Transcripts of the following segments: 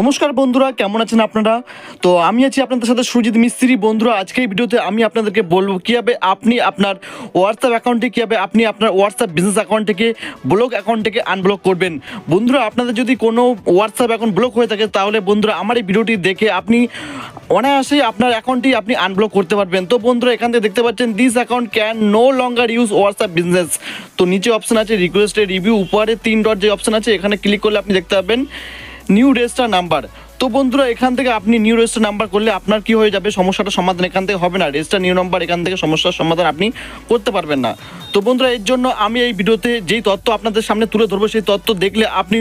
নমস্কার বন্ধুরা, কেমন আছেন আপনারা? তো আমি আছি আপনাদের সাথে সুজিত মিস্ত্রি। বন্ধুরা, আজকে এই ভিডিওতে আমি আপনাদেরকে বলবো কীভাবে আপনি আপনার হোয়াটসঅ্যাপ অ্যাকাউন্টে কীভাবে আপনি আপনার হোয়াটসঅ্যাপ বিজনেস অ্যাকাউন্ট থেকে ব্লক অ্যাকাউন্ট থেকে আনব্লক করবেন। বন্ধুরা, আপনাদের যদি কোনো হোয়াটসঅ্যাপ অ্যাকাউন্ট ব্লক হয়ে থাকে তাহলে বন্ধুরা আমার এই ভিডিওটি দেখে আপনি অনায়াসেই আপনার অ্যাকাউন্টটি আপনি আনব্লক করতে পারবেন। তো বন্ধুরা, এখান থেকে দেখতে পাচ্ছেন this account can no longer use WhatsApp business. তো নিচে অপশন আছে রিকোয়েস্ট রিভিউ, উপরে 3 ডট যে অপশন আছে এখানে ক্লিক করলে আপনি দেখতে পাবেন নিউ রেজিস্টার নাম্বার। তো বন্ধুরা, এখান থেকে আপনি নিউ রেজিস্টার নাম্বার করলে আপনার কি হয়ে যাবে, সমস্যাটার সমাধান এখান থেকে হবে না। রেজিস্টার নিউ নাম্বার এখান থেকে সমস্যার সমাধান আপনি করতে পারবেন না। তো বন্ধুরা, এর জন্য আমি এই ভিডিওতে যেই তথ্য আপনাদের সামনে তুলে ধরবো সেই তথ্য দেখলে আপনি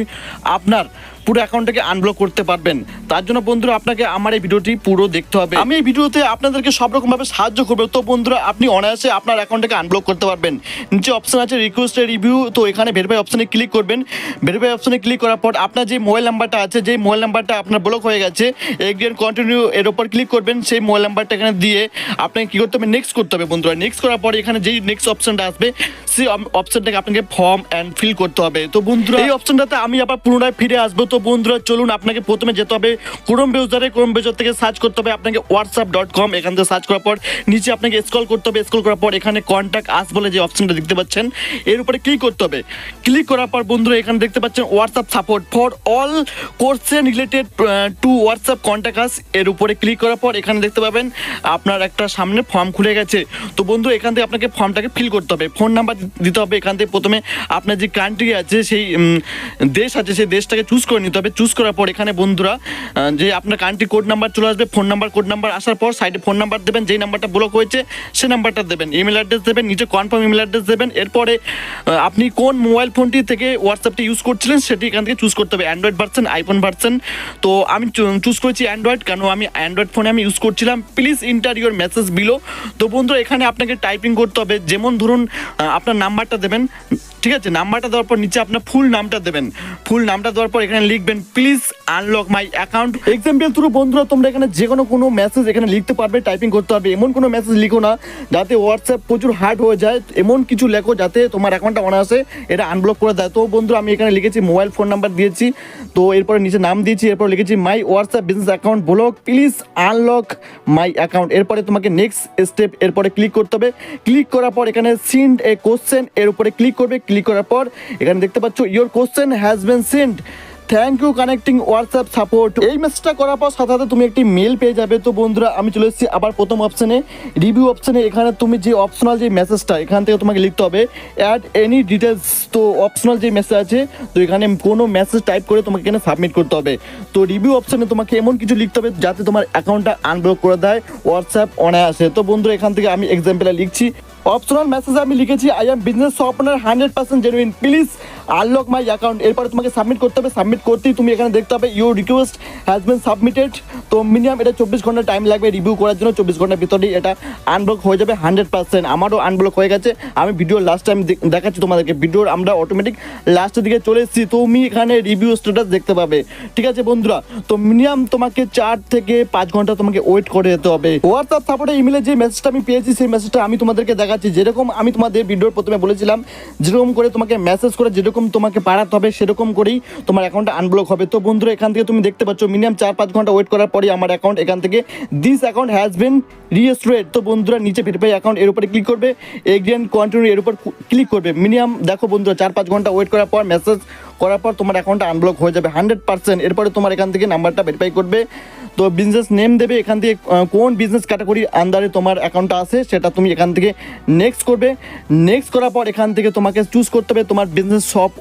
আপনার পুরো অ্যাকাউন্টটাকে আনব্লক করতে পারবেন। তার জন্য বন্ধুরা আপনাকে আমার এই ভিডিওটি পুরো দেখতে হবে। আমি এই ভিডিওতে আপনাদেরকে সব রকমভাবে সাহায্য করবো। তো বন্ধুরা, আপনি অনায়াসে আপনার অ্যাকাউন্টটাকে আনব্লক করতে পারবেন। নিচে অপশন আছে রিকোয়েস্ট রিভিউ, তো এখানে ভেরিফাই অপশনে ক্লিক করবেন। ভেরিফাই অপশনে ক্লিক করার পর আপনার যে মোবাইল নাম্বারটা আছে, যেই মোবাইল নাম্বারটা আপনার ব্লক হয়ে গেছে, এগ্রিন কন্টিনিউ এর উপর ক্লিক করবেন। সেই মোবাইল নাম্বারটা এখানে দিয়ে আপনাকে কী করতে হবে, নেক্সট করতে হবে। বন্ধুরা, নেক্সট করার পর এখানে যেই নেক্সট অপশনটা আসবে সেই অপশনটাকে আপনাকে ফর্ম অ্যান্ড ফিল করতে হবে। তো বন্ধুরা, এই অপশনটাতে আমি আবার পুনরায় ফিরে আসবো। তো বন্ধুরা চলুন, আপনাকে প্রথমে যেতে হবে ক্রোম ব্রাউজার থেকে সার্চ করতে হবে আপনাকে whatsapp.com। এখান থেকে সার্চ করার পর নিচে আপনাকে স্ক্রল করতে হবে। স্ক্রল করার পর এখানে কন্ট্যাক্ট আস বলে যে অপশনটা দেখতে পাচ্ছেন এর উপরে ক্লিক করতে হবে। ক্লিক করার পর বন্ধুরা এখানে দেখতে পাচ্ছেন WhatsApp support for all question related to WhatsApp contact us, এর উপরে ক্লিক করার পর এখানে দেখতে পাবেন আপনার একটা সামনে ফর্ম খুলে গেছে। তো বন্ধু, এখান থেকে আপনাকে ফর্মটাকে ফিল করতে হবে, ফোন নাম্বার দিতে হবে। এখান থেকে প্রথমে আপনার যে কান্ট্রি আছে, সেই দেশ আছে, সেই দেশটাকে চুজ করে নিতে হবে। চুজ করার পর এখানে বন্ধুরা যে আপনার কান্ট্রি কোড নাম্বার চলে আসবে, ফোন নাম্বার কোড নাম্বার আসার পর সাইডে ফোন নাম্বার দেবেন, যেই নাম্বারটা ব্লক হয়েছে সে নাম্বারটা দেবেন, ইমেল অ্যাড্রেস দেবেন, নিচে কনফার্ম ইমেল অ্যাড্রেস দেবেন। এরপরে আপনি কোন মোবাইল ফোনটি থেকে হোয়াটসঅ্যাপটা ইউজ করছিলেন সেটি এখান থেকে চুজ করতে হবে, অ্যান্ড্রয়েড ভার্সন, আইফোন ভার্সন। তো আমি চুজ করেছি অ্যান্ড্রয়েড, কেন আমি অ্যান্ড্রয়েড ফোনে আমি ইউজ করছিলাম। Please inter your message below. তো বন্ধুরা, এখানে আপনাকে টাইপিং করতে হবে, যেমন ধরুন আপনার নাম্বারটা দেবেন, ঠিক আছে? নাম্বারটা দেওয়ার পর নিচে আপনার ফুল নামটা দেবেন। ফুল নামটা দেওয়ার পর এখানে লিখবেন please unlock my account. Example through বন্ধুরা তোমরা এখানে যে কোনো মেসেজ এখানে লিখতে পারবে, টাইপিং করতে পারবে। এমন কোনো মেসেজ লিখো না যাতে হোয়াটসঅ্যাপ প্রচুর হার্ড হয়ে যায়, এমন কিছু লেখো যাতে তোমার অ্যাকাউন্টটা অনায়াসে এটা আনব্লক করে দেয়। তো বন্ধুরা, আমি এখানে লিখেছি মোবাইল ফোন নাম্বার দিয়েছি, তো এরপরে নিচে নাম দিয়েছি, এরপর লিখেছি মাই WhatsApp business account block, please unlock my account. এরপরে তোমাকে নেক্সট স্টেপ এরপরে ক্লিক করতে হবে। ক্লিক করার পর এখানে সেন্ড এ কোশ্চেন এর উপরে ক্লিক করবে। ক্লিক করার পর এখানে দেখতে পাচ্ছ your question has been send, thank you connecting WhatsApp support. এই মেসেজটা করার পর সাথে সাথে তুমি একটি মেল পেয়ে যাবে। তো বন্ধুরা, আমি চলে এসেছি আবার প্রথম অপশনে রিভিউ অপশনে। এখানে তুমি যে অপশনাল যে মেসেজটা এখান থেকে তোমাকে লিখতে হবে অ্যাড এনি ডিটেলস। তো অপশনাল যে মেসেজ আছে, তো এখানে কোনো মেসেজ টাইপ করে তোমাকে এখানে সাবমিট করতে হবে। তো রিভিউ অপশনে তোমাকে এমন কিছু লিখতে হবে যাতে তোমার অ্যাকাউন্টটা আনব্লক করে দেয় হোয়াটসঅ্যাপ অনায়াসে। তো বন্ধুরা, এখান থেকে আমি এক্সাম্পলে লিখছি, অপশনাল মেসেজে আমি লিখেছি I am business opener 100% genuine, please unlock my account. এরপরে তোমাকে সাবমিট করতে হবে। সাবমিট করতেই তুমি এখানে দেখতে হবে your request has been submitted. তো মিনিমাম এটা 24 ঘন্টা টাইম লাগবে রিভিউ করার জন্য। 24 ঘন্টার ভিতরেই এটা আনব্লক হয়ে যাবে 100%। আমারও আনব্লক হয়ে গেছে। আমি ভিডিও লাস্ট টাইম দেখাচ্ছি তোমাদেরকে, ভিডিওর আমরা অটোমেটিক লাস্টের দিকে চলে এসেছি। তুমি এখানে রিভিউ স্ট্যাটাস দেখতে পাবে, ঠিক আছে বন্ধুরা? তো মিনিমাম তোমাকে 4 থেকে 5 ঘন্টা তোমাকে ওয়েট করে যেতে হবে। হোয়াটসঅ্যাপ সাপোর্টে ইমেলে যে মেসেজটা আমি পেয়েছি সেই মেসেজটা আমি তোমাদেরকে দেখাচ্ছি। যেরকম আমি তোমাদের ভিডিওর প্রথমে বলেছিলাম, যেরকম করে তোমাকে মেসেজ করে যেরকম তোমাকে পাঠাতে হবে সেরকম করেই তোমার অ্যাকাউন্টটা আনব্লক হবে। তো বন্ধুরা, এখান থেকে তুমি দেখতে পাচ্ছ মিনিমাম 4-5 ঘন্টা ওয়েট করার পরে আমার অ্যাকাউন্ট এখান থেকে দিস অ্যাকাউন্ট হ্যাজ বিন রিস্টোরেড। তো বন্ধুরা, নিচে ভেরিফাই অ্যাকাউন্ট এর উপরে ক্লিক করবে, এগ্রি এন্ড কন্টিনিউ এর উপর ক্লিক করবে। মিনিমাম দেখো বন্ধুরা 4-5 ঘন্টা ওয়েট করার পর মেসেজ করার পর তোমার অ্যাকাউন্টটা আনব্লক হয়ে যাবে 100%। এরপরে তোমার এখান থেকে নাম্বারটা ভেরিফাই করবে। তো বিজনেস নেম দেবে, এখান থেকে কোন বিজনেস ক্যাটাগরির আন্ডারে তোমার অ্যাকাউন্টটা আছে সেটা তুমি এখান থেকে নেক্সট করবে। নেক্সট করার পর এখান থেকে তোমাকে চুজ করতে হবে তোমার বিজনেস শপ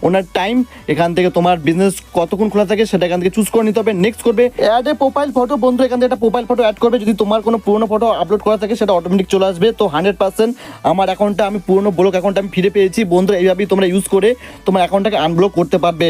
ওনার টাইম, এখান থেকে তোমার বিজনেস কতক্ষণ খোলা থাকে সেটা এখান থেকে চুজ করে নিতে হবে। নেক্সট করবে অ্যাড এ প্রোফাইল ফটো। বন্ধু, এখান থেকে একটা প্রোফাইল ফটো অ্যাড করবে। যদি তোমার কোনো পুরনো ফটো আপলোড করা থাকে সেটা অটোমেটিক চলে আসবে। তো 100% আমার অ্যাকাউন্টটা আমি পুরনো ব্লক অ্যাকাউন্টটা আমি ফিরে পেয়েছি। বন্ধু, এইভাবেই তোমরা ইউজ করে তোমার অ্যাকাউন্টটাকে আনব্লক করতে পারবে।